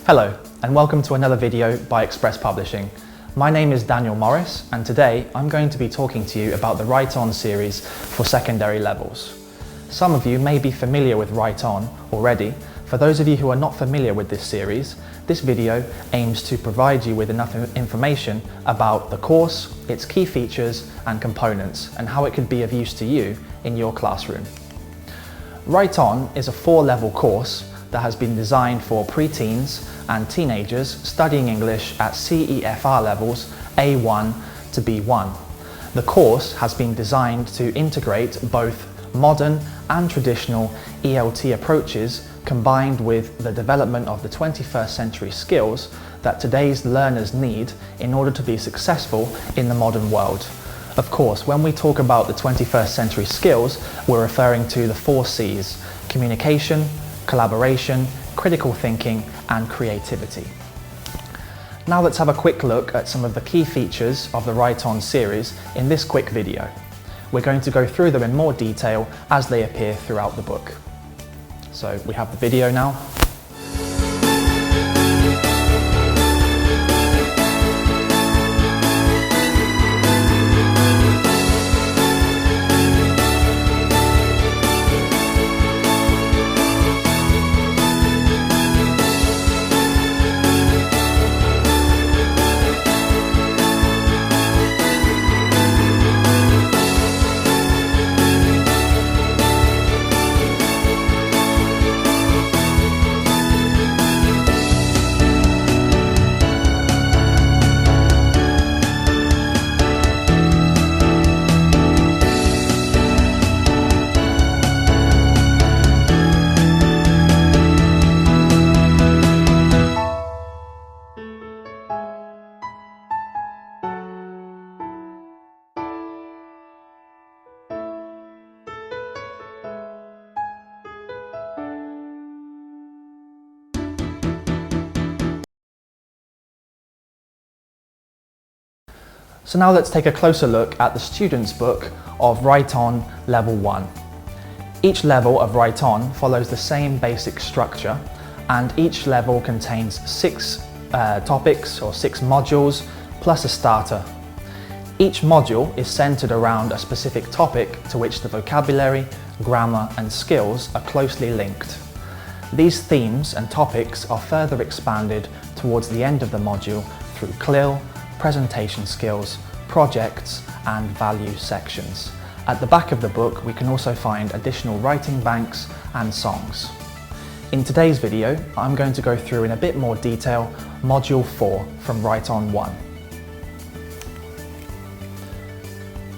Hello, and welcome to another video by Express Publishing. My name is Daniel Morris, and today I'm going to be talking to you about the Right On series for secondary levels. Some of you may be familiar with Right On already. For those of you who are not familiar with this series, this video aims to provide you with enough information about the course, its key features and components, and how it could be of use to you in your classroom. Right On is a 4-level course that has been designed for pre-teens and teenagers studying English at CEFR levels A1 to B1. The course has been designed to integrate both modern and traditional ELT approaches combined with the development of the 21st century skills that today's learners need in order to be successful in the modern world. Of course, when we talk about the 21st century skills, we're referring to the 4 C's: communication, collaboration, critical thinking, and creativity. Now let's have a quick look at some of the key features of the Right On series in this quick video. We're going to go through them in more detail as they appear throughout the book. So we have the video now. So now let's take a closer look at the student's book of Right On Level 1. Each level of Right On follows the same basic structure, and each level contains 6 topics or 6 modules plus a starter. Each module is centered around a specific topic to which the vocabulary, grammar and skills are closely linked. These themes and topics are further expanded towards the end of the module through CLIL, presentation skills, projects and value sections. At the back of the book we can also find additional writing banks and songs. In today's video I'm going to go through in a bit more detail Module 4 from Right On 1.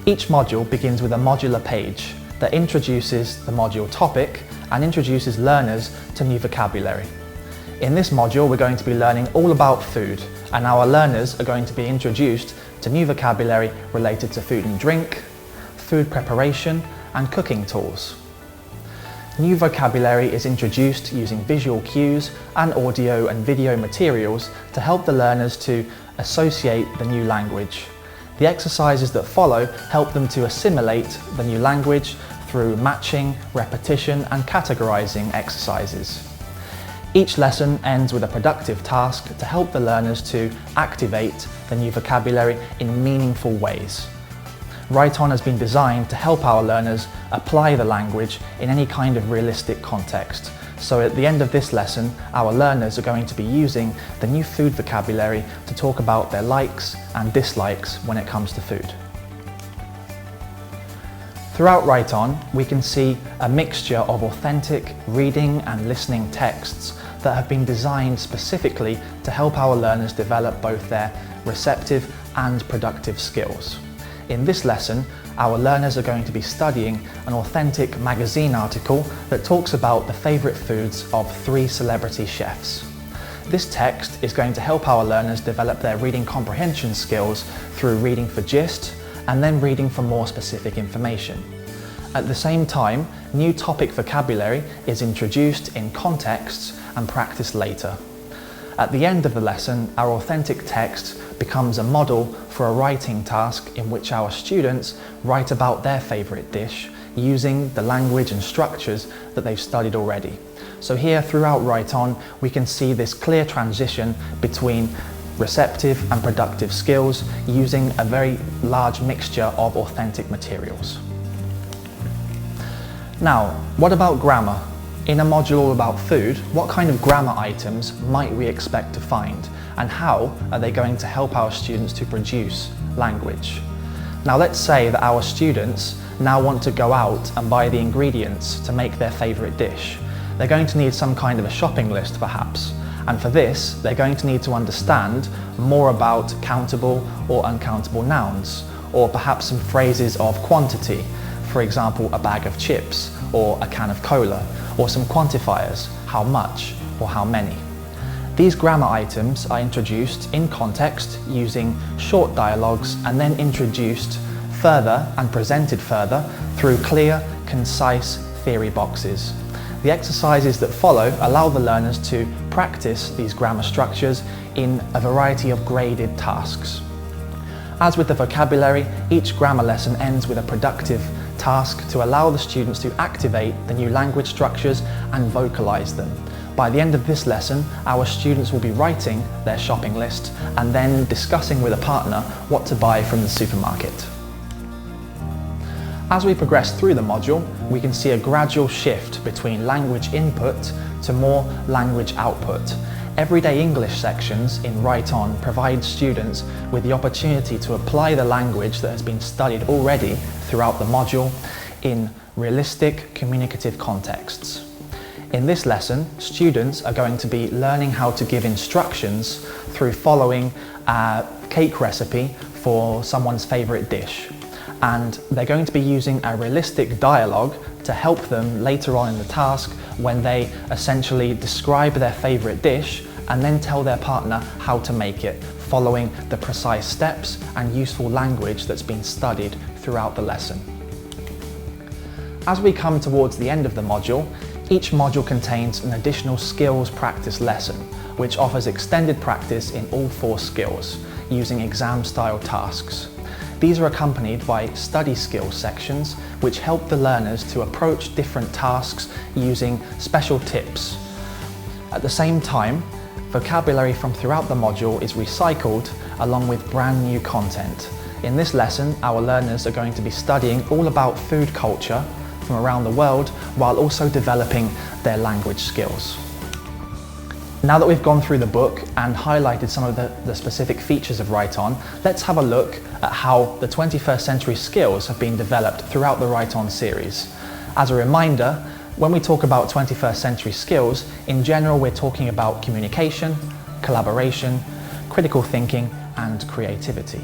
Each module begins with a modular page that introduces the module topic and introduces learners to new vocabulary. In this module we're going to be learning all about food, and our learners are going to be introduced to new vocabulary related to food and drink, food preparation and cooking tools. New vocabulary is introduced using visual cues and audio and video materials to help the learners to associate the new language. The exercises that follow help them to assimilate the new language through matching, repetition and categorizing exercises. Each lesson ends with a productive task to help the learners to activate the new vocabulary in meaningful ways. Right On has been designed to help our learners apply the language in any kind of realistic context. So at the end of this lesson, our learners are going to be using the new food vocabulary to talk about their likes and dislikes when it comes to food. Throughout Right On, we can see a mixture of authentic reading and listening texts that have been designed specifically to help our learners develop both their receptive and productive skills. In this lesson, our learners are going to be studying an authentic magazine article that talks about the favourite foods of 3 celebrity chefs. This text is going to help our learners develop their reading comprehension skills through reading for gist and then reading for more specific information. At the same time, new topic vocabulary is introduced in contexts and practiced later. At the end of the lesson, our authentic text becomes a model for a writing task in which our students write about their favourite dish using the language and structures that they've studied already. So here throughout Right On, we can see this clear transition between receptive and productive skills using a very large mixture of authentic materials. Now, what about grammar? In a module all about food, what kind of grammar items might we expect to find, and how are they going to help our students to produce language? Now let's say that our students now want to go out and buy the ingredients to make their favourite dish. They're going to need some kind of a shopping list perhaps, and for this they're going to need to understand more about countable or uncountable nouns, or perhaps some phrases of quantity, for example a bag of chips or a can of cola, or some quantifiers, how much or how many. These grammar items are introduced in context using short dialogues and then introduced further and presented further through clear, concise theory boxes. The exercises that follow allow the learners to practice these grammar structures in a variety of graded tasks. As with the vocabulary, each grammar lesson ends with a productive task to allow the students to activate the new language structures and vocalize them. By the end of this lesson, our students will be writing their shopping list and then discussing with a partner what to buy from the supermarket. As we progress through the module, we can see a gradual shift between language input to more language output. Everyday English sections in Right On provide students with the opportunity to apply the language that has been studied already throughout the module in realistic communicative contexts. In this lesson, students are going to be learning how to give instructions through following a cake recipe for someone's favourite dish. And they're going to be using a realistic dialogue to help them later on in the task when they essentially describe their favourite dish and then tell their partner how to make it, following the precise steps and useful language that's been studied throughout the lesson. As we come towards the end of the module, each module contains an additional skills practice lesson, which offers extended practice in all 4 skills, using exam-style tasks. These are accompanied by study skills sections, which help the learners to approach different tasks using special tips. At the same time, vocabulary from throughout the module is recycled along with brand new content. In this lesson, our learners are going to be studying all about food culture from around the world while also developing their language skills. Now that we've gone through the book and highlighted some of the specific features of Right On, let's have a look at how the 21st century skills have been developed throughout the Right On series. As a reminder, when we talk about 21st century skills, in general we're talking about communication, collaboration, critical thinking and creativity.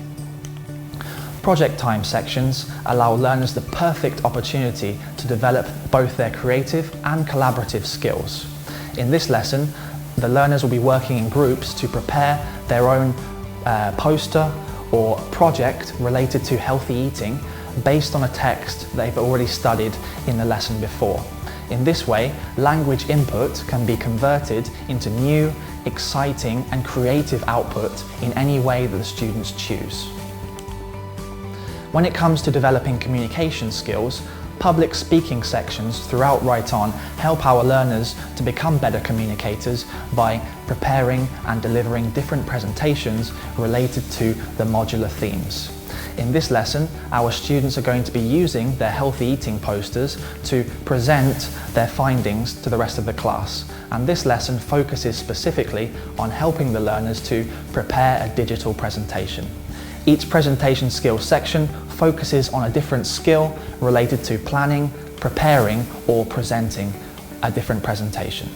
Project time sections allow learners the perfect opportunity to develop both their creative and collaborative skills. In this lesson, the learners will be working in groups to prepare their own poster or project related to healthy eating based on a text they've already studied in the lesson before. In this way, language input can be converted into new, exciting and creative output in any way that the students choose. When it comes to developing communication skills, public speaking sections throughout Right On help our learners to become better communicators by preparing and delivering different presentations related to the modular themes. In this lesson, our students are going to be using their healthy eating posters to present their findings to the rest of the class. And this lesson focuses specifically on helping the learners to prepare a digital presentation. Each presentation skills section focuses on a different skill related to planning, preparing or presenting a different presentation.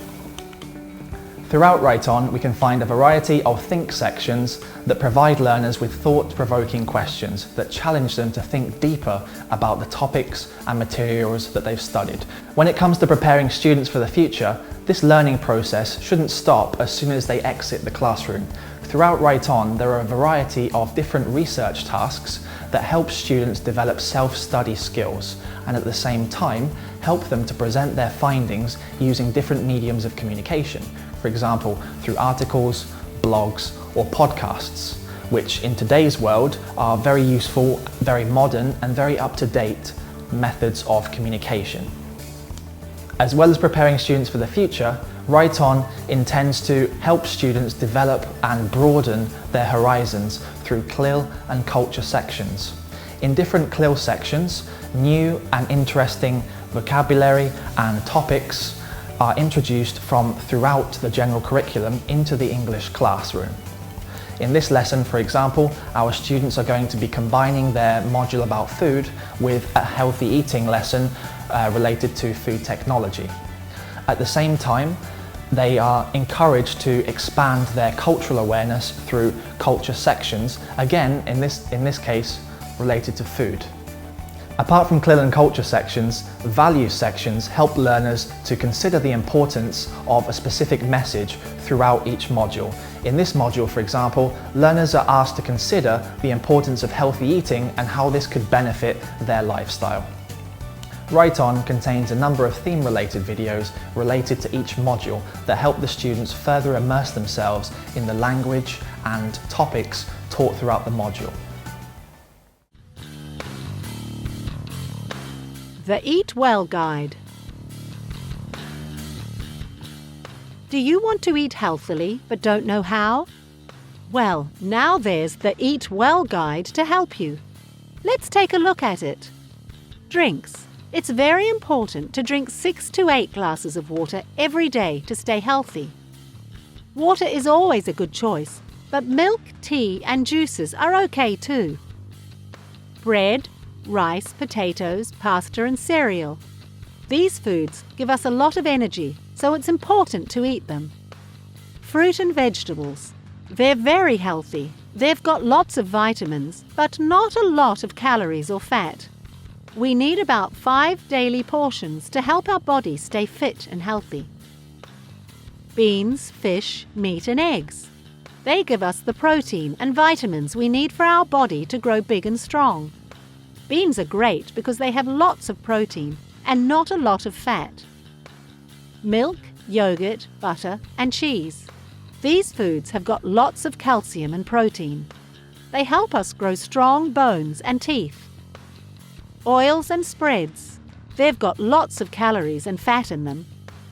Throughout Right On, we can find a variety of think sections that provide learners with thought-provoking questions that challenge them to think deeper about the topics and materials that they've studied. When it comes to preparing students for the future, this learning process shouldn't stop as soon as they exit the classroom. Throughout Right On, there are a variety of different research tasks that help students develop self-study skills and at the same time help them to present their findings using different mediums of communication, for example through articles, blogs or podcasts, which in today's world are very useful, very modern and very up-to-date methods of communication. As well as preparing students for the future, Right On intends to help students develop and broaden their horizons through CLIL and culture sections. In different CLIL sections, new and interesting vocabulary and topics are introduced from throughout the general curriculum into the English classroom. In this lesson, for example, our students are going to be combining their module about food with a healthy eating lesson related to food technology. At the same time, they are encouraged to expand their cultural awareness through culture sections, again, in this case, related to food. Apart from CLIL and culture sections, value sections help learners to consider the importance of a specific message throughout each module. In this module, for example, learners are asked to consider the importance of healthy eating and how this could benefit their lifestyle. Right On contains a number of theme-related videos related to each module that help the students further immerse themselves in the language and topics taught throughout the module. The Eat Well Guide. Do you want to eat healthily but don't know how? Well, now there's the Eat Well Guide to help you. Let's take a look at it. Drinks. It's very important to drink 6 to 8 glasses of water every day to stay healthy. Water is always a good choice, but milk, tea and juices are okay too. Bread, rice, potatoes, pasta and cereal. These foods give us a lot of energy, so it's important to eat them. Fruit and vegetables. They're very healthy. They've got lots of vitamins, but not a lot of calories or fat. We need about 5 daily portions to help our body stay fit and healthy. Beans, fish, meat and eggs. They give us the protein and vitamins we need for our body to grow big and strong. Beans are great because they have lots of protein and not a lot of fat. Milk, yogurt, butter and cheese. These foods have got lots of calcium and protein. They help us grow strong bones and teeth. Oils and spreads. They've got lots of calories and fat in them,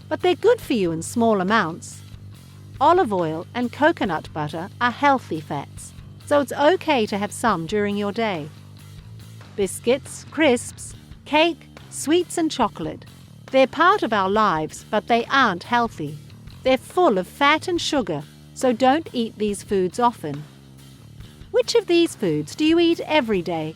but they're good for you in small amounts. Olive oil and coconut butter are healthy fats, so it's okay to have some during your day. Biscuits, crisps, cake, sweets and chocolate. They're part of our lives, but they aren't healthy. They're full of fat and sugar, so don't eat these foods often. Which of these foods do you eat every day?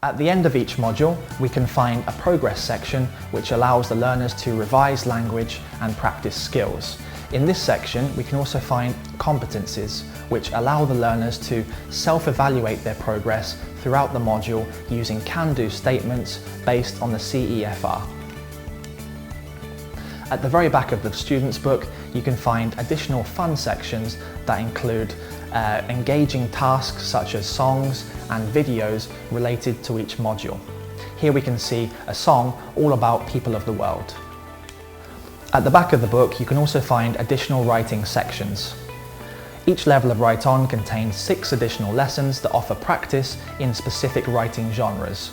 At the end of each module, we can find a progress section which allows the learners to revise language and practice skills. In this section, we can also find competencies which allow the learners to self-evaluate their progress throughout the module using can-do statements based on the CEFR. At the very back of the student's book, you can find additional fun sections that include engaging tasks such as songs and videos related to each module. Here we can see a song all about people of the world. At the back of the book, you can also find additional writing sections. Each level of Right On contains 6 additional lessons that offer practice in specific writing genres.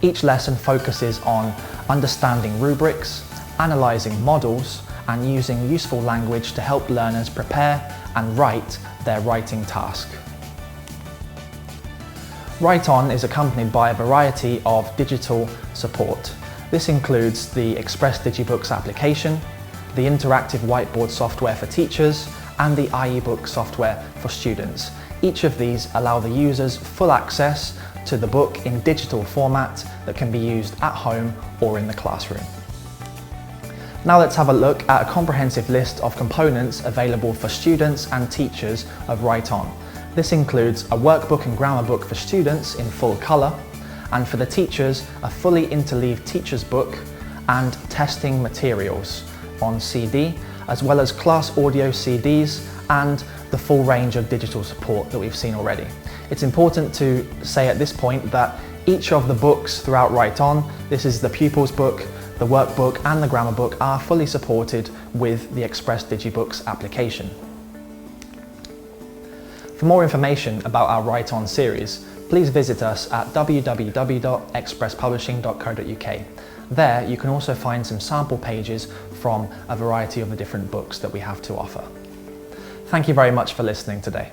Each lesson focuses on understanding rubrics, analysing models, and using useful language to help learners prepare and write their writing task. Right On is accompanied by a variety of digital support. This includes the Express Digibooks application, the interactive whiteboard software for teachers, and the iEbook software for students. Each of these allow the users full access to the book in digital format that can be used at home or in the classroom. Now let's have a look at a comprehensive list of components available for students and teachers of Right On. This includes a workbook and grammar book for students in full colour, and for the teachers, a fully interleaved teacher's book and testing materials on CD, as well as class audio CDs and the full range of digital support that we've seen already. It's important to say at this point that each of the books throughout Right On, this is the pupil's book, the workbook and the grammar book, are fully supported with the Express Digibooks application. For more information about our Right On series, please visit us at www.expresspublishing.co.uk. There you can also find some sample pages from a variety of the different books that we have to offer. Thank you very much for listening today.